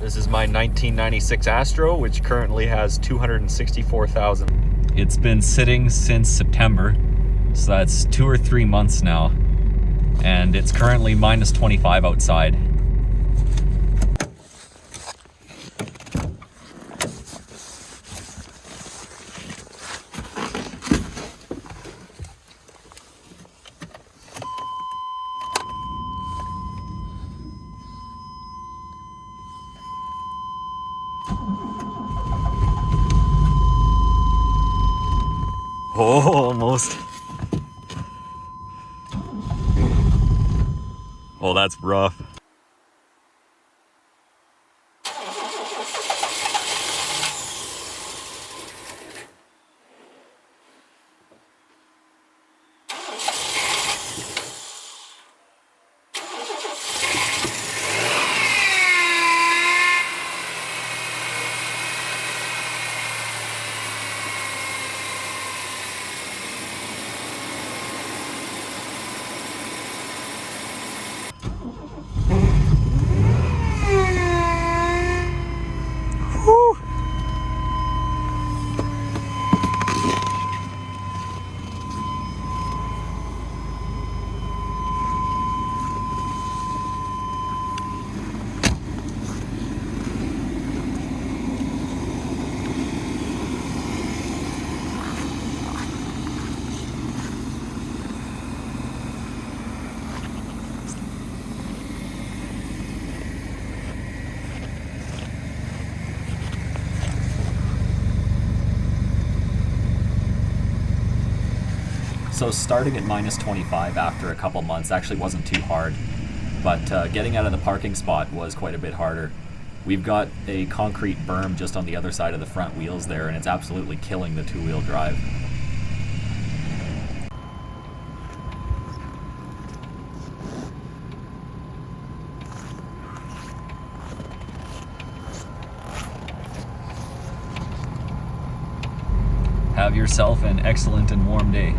This is my 1996 Astro, which currently has 264,000. It's been sitting since September, so that's 2 or 3 months now. And it's currently minus 25 outside. Oh, almost. Oh, that's rough. So starting at minus 25 after a couple months actually wasn't too hard, but getting out of the parking spot was quite a bit harder. We've got a concrete berm just on the other side of the front wheels there, and it's absolutely killing the two-wheel drive. Have yourself an excellent and warm day.